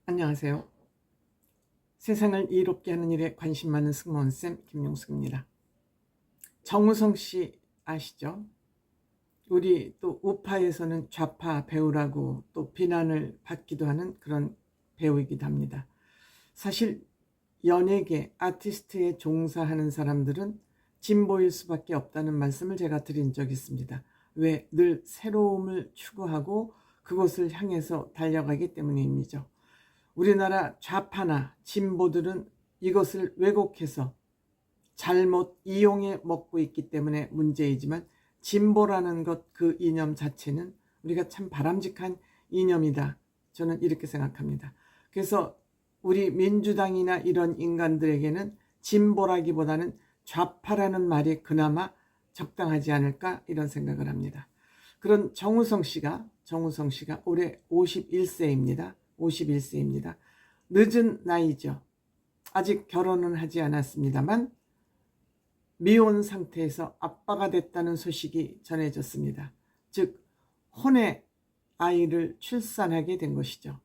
안녕하세요. 세상을 이롭게 하는 일에 관심 많은 승무원쌤 김용숙입니다. 정우성 씨 아시죠? 우리 또 우파에서는 좌파 배우라고 또 비난을 받기도 하는 그런 배우이기도 합니다. 사실 연예계, 아티스트에 종사하는 사람들은 진보일 수밖에 없다는 말씀을 제가 드린 적이 있습니다. 왜? 늘 새로움을 추구하고 그것을 향해서 달려가기 때문입니다. 우리나라 좌파나 진보들은 이것을 왜곡해서 잘못 이용해 먹고 있기 때문에 문제이지만, 진보라는 것 그 이념 자체는 우리가 참 바람직한 이념이다, 저는 이렇게 생각합니다. 그래서 우리 민주당이나 이런 인간들에게는 진보라기보다는 좌파라는 말이 그나마 적당하지 않을까, 이런 생각을 합니다. 그런 정우성 씨가 올해 51세입니다. 51세입니다. 늦은 나이죠. 아직 결혼은 하지 않았습니다만 미혼 상태에서 아빠가 됐다는 소식이 전해졌습니다. 즉 혼의 아이를 출산하게 된 것이죠.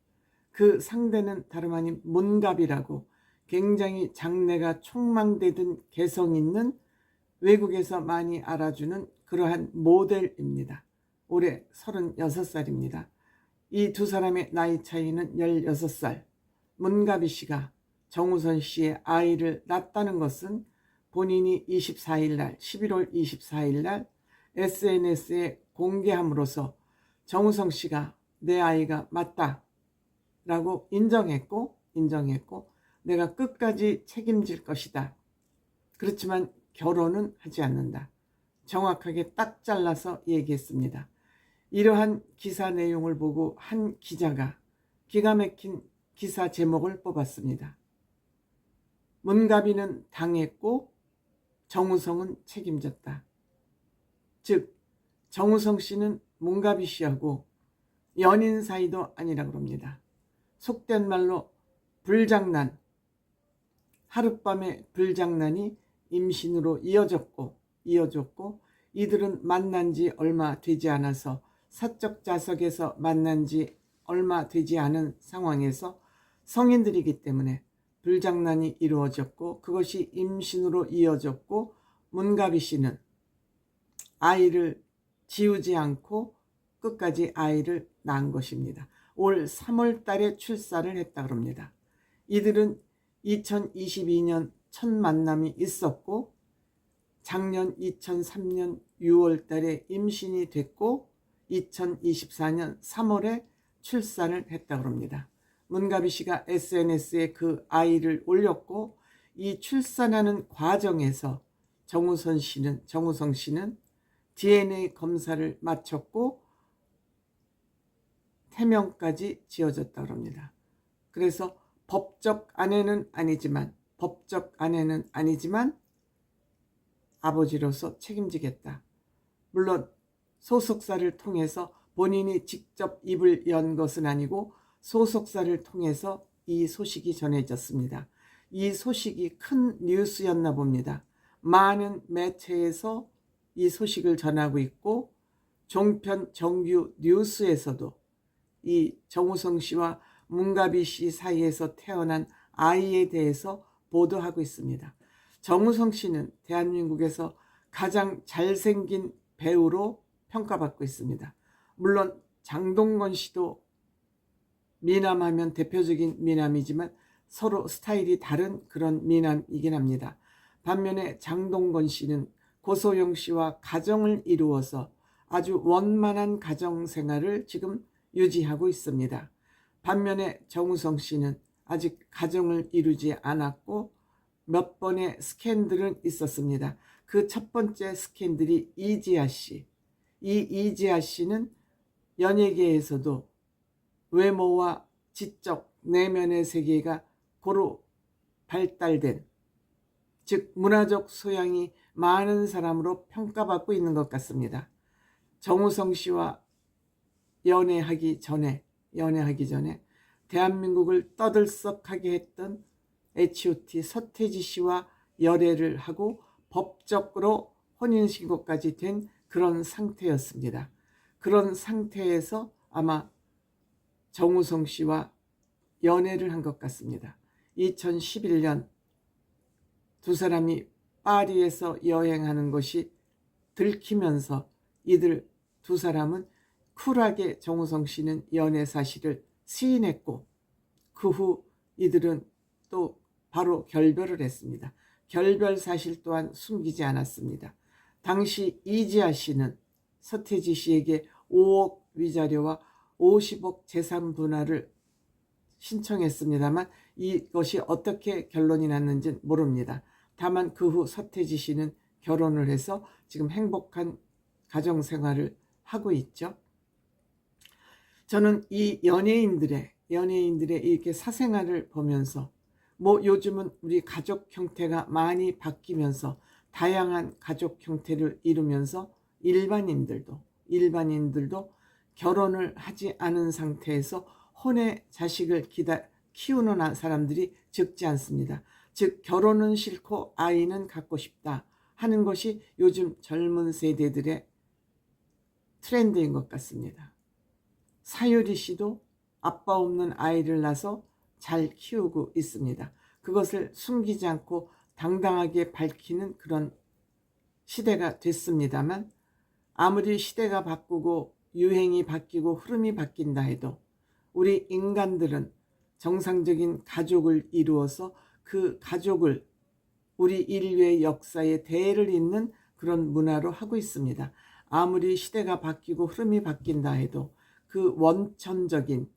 그 상대는 다름 아닌 문갑이라고 굉장히 장래가 촉망되던 개성 있는, 외국에서 많이 알아주는 그러한 모델입니다. 올해 36살입니다. 이 두 사람의 나이 차이는 16살. 문가비 씨가 정우성 씨의 아이를 낳았다는 것은 본인이 24일 날, 11월 24일 날 SNS에 공개함으로써 정우성 씨가 내 아이가 맞다 라고 인정했고 내가 끝까지 책임질 것이다. 그렇지만 결혼은 하지 않는다. 정확하게 딱 잘라서 얘기했습니다. 이러한 기사 내용을 보고 한 기자가 기가 막힌 기사 제목을 뽑았습니다. 문가비는 당했고 정우성은 책임졌다. 즉 정우성 씨는 문가비 씨하고 연인 사이도 아니라 그럽니다. 속된 말로 불장난, 하룻밤의 불장난이 임신으로 이어졌고 이들은 만난 지 얼마 되지 않아서, 사적 자석에서 만난 지 얼마 되지 않은 상황에서 성인들이기 때문에 불장난이 이루어졌고 그것이 임신으로 이어졌고, 문가비 씨는 아이를 지우지 않고 끝까지 아이를 낳은 것입니다. 올 3월 달에 출산을 했다 그럽니다. 이들은 2022년 첫 만남이 있었고 작년 2003년 6월 달에 임신이 됐고 2024년 3월에 출산을 했다 그럽니다. 문가비 씨가 SNS에 그 아이를 올렸고, 이 출산하는 과정에서 정우성 씨는 DNA 검사를 마쳤고 태명까지 지어졌다 그럽니다. 그래서 법적 아내는 아니지만 아버지로서 책임지겠다. 물론 소속사를 통해서, 본인이 직접 입을 연 것은 아니고 소속사를 통해서 이 소식이 전해졌습니다. 이 소식이 큰 뉴스였나 봅니다. 많은 매체에서 이 소식을 전하고 있고 종편 정규 뉴스에서도 이 정우성 씨와 문가비 씨 사이에서 태어난 아이에 대해서 보도하고 있습니다. 정우성 씨는 대한민국에서 가장 잘생긴 배우로 평가받고 있습니다. 물론 장동건 씨도 미남하면 대표적인 미남이지만 서로 스타일이 다른 그런 미남이긴 합니다. 반면에 장동건 씨는 고소영 씨와 가정을 이루어서 아주 원만한 가정 생활을 지금 유지하고 있습니다. 반면에 정우성 씨는 아직 가정을 이루지 않았고 몇 번의 스캔들은 있었습니다. 그 첫 번째 스캔들이 이지아 씨. 이 이지아 씨는 연예계에서도 외모와 지적 내면의 세계가 고루 발달된, 즉 문화적 소양이 많은 사람으로 평가받고 있는 것 같습니다. 정우성 씨와 연애하기 전에 대한민국을 떠들썩하게 했던 H.O.T 서태지 씨와 열애를 하고 법적으로 혼인신고까지 된 그런 상태였습니다. 그런 상태에서 아마 정우성 씨와 연애를 한 것 같습니다. 2011년 두 사람이 파리에서 여행하는 것이 들키면서 이들 두 사람은 쿨하게 정우성 씨는 연애 사실을 시인했고, 그 후 이들은 또 바로 결별을 했습니다. 결별 사실 또한 숨기지 않았습니다. 당시 이지아 씨는 서태지 씨에게 5억 위자료와 50억 재산 분할을 신청했습니다만 이것이 어떻게 결론이 났는지는 모릅니다. 다만 그 후 서태지 씨는 결혼을 해서 지금 행복한 가정생활을 하고 있죠. 저는 이 연예인들의 이렇게 사생활을 보면서, 요즘은 우리 가족 형태가 많이 바뀌면서 다양한 가족 형태를 이루면서 일반인들도 결혼을 하지 않은 상태에서 혼의 자식을 키우는 사람들이 적지 않습니다. 즉 결혼은 싫고 아이는 갖고 싶다 하는 것이 요즘 젊은 세대들의 트렌드인 것 같습니다. 사유리 씨도 아빠 없는 아이를 낳아서 잘 키우고 있습니다. 그것을 숨기지 않고 당당하게 밝히는 그런 시대가 됐습니다만, 아무리 시대가 바꾸고 유행이 바뀌고 흐름이 바뀐다 해도 우리 인간들은 정상적인 가족을 이루어서 그 가족을 우리 인류의 역사에 대해를 잇는 그런 문화로 하고 있습니다. 아무리 시대가 바뀌고 흐름이 바뀐다 해도 그 원천적인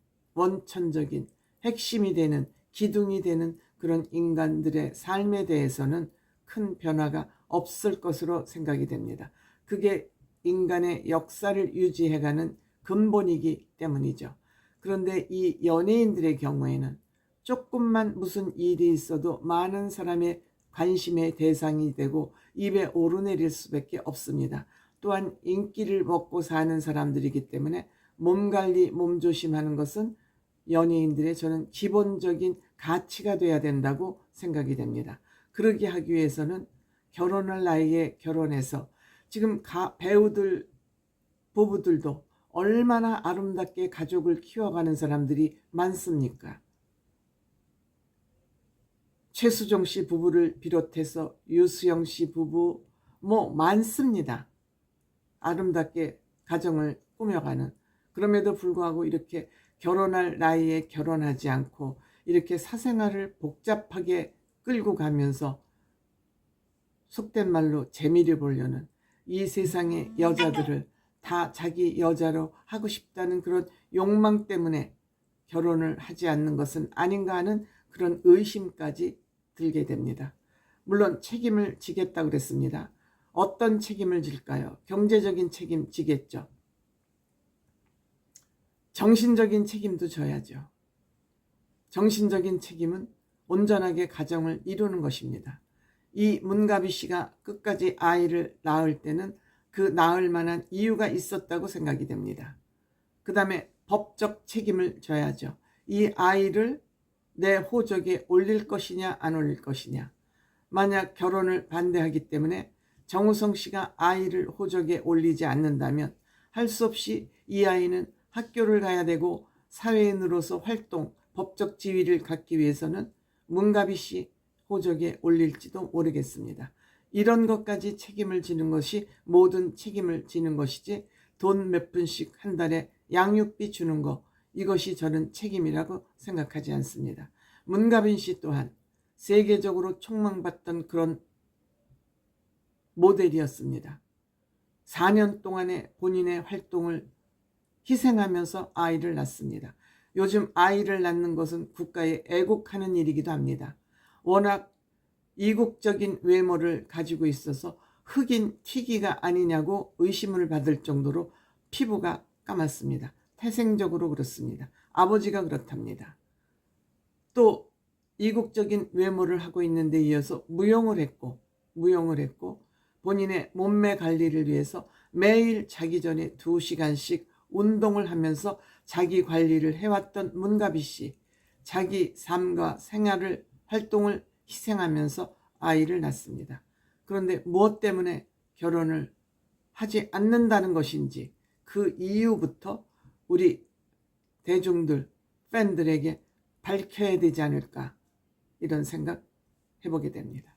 핵심이 되는 기둥이 되는 그런 인간들의 삶에 대해서는 큰 변화가 없을 것으로 생각이 됩니다. 그게 인간의 역사를 유지해가는 근본이기 때문이죠. 그런데 이 연예인들의 경우에는 조금만 무슨 일이 있어도 많은 사람의 관심의 대상이 되고 입에 오르내릴 수밖에 없습니다. 또한 인기를 먹고 사는 사람들이기 때문에 몸관리, 몸조심하는 것은 연예인들의 저는 기본적인 가치가 돼야 된다고 생각이 됩니다. 그러게 하기 위해서는 결혼할 나이에 결혼해서, 지금 배우들, 부부들도 얼마나 아름답게 가족을 키워가는 사람들이 많습니까? 최수종 씨 부부를 비롯해서 유수영 씨 부부 많습니다. 아름답게 가정을 꾸며가는. 그럼에도 불구하고 이렇게 결혼할 나이에 결혼하지 않고 이렇게 사생활을 복잡하게 끌고 가면서 속된 말로 재미를 보려는 이 세상의 여자들을 다 자기 여자로 하고 싶다는 그런 욕망 때문에 결혼을 하지 않는 것은 아닌가 하는 그런 의심까지 들게 됩니다. 물론 책임을 지겠다고 그랬습니다. 어떤 책임을 질까요? 경제적인 책임 지겠죠. 정신적인 책임도 져야죠. 정신적인 책임은 온전하게 가정을 이루는 것입니다. 이 문가비 씨가 끝까지 아이를 낳을 때는 그 낳을 만한 이유가 있었다고 생각이 됩니다. 그 다음에 법적 책임을 져야죠. 이 아이를 내 호적에 올릴 것이냐 안 올릴 것이냐. 만약 결혼을 반대하기 때문에 정우성 씨가 아이를 호적에 올리지 않는다면 할 수 없이 이 아이는 학교를 가야 되고 사회인으로서 활동, 법적 지위를 갖기 위해서는 문가비 씨 호적에 올릴지도 모르겠습니다. 이런 것까지 책임을 지는 것이 모든 책임을 지는 것이지, 돈 몇 푼씩 한 달에 양육비 주는 거, 이것이 저는 책임이라고 생각하지 않습니다. 문가빈 씨 또한 세계적으로 촉망받던 그런 모델이었습니다. 4년 동안의 본인의 활동을 희생하면서 아이를 낳습니다. 요즘 아이를 낳는 것은 국가에 애국하는 일이기도 합니다. 워낙 이국적인 외모를 가지고 있어서 흑인 튀기가 아니냐고 의심을 받을 정도로 피부가 까맣습니다. 태생적으로 그렇습니다. 아버지가 그렇답니다. 또 이국적인 외모를 하고 있는데 이어서 무용을 했고 본인의 몸매 관리를 위해서 매일 자기 전에 2시간씩 운동을 하면서 자기 관리를 해왔던 문가비 씨, 자기 삶과 생활을 활동을 희생하면서 아이를 낳습니다. 그런데 무엇 때문에 결혼을 하지 않는다는 것인지 그 이유부터 우리 대중들, 팬들에게 밝혀야 되지 않을까 이런 생각 해보게 됩니다.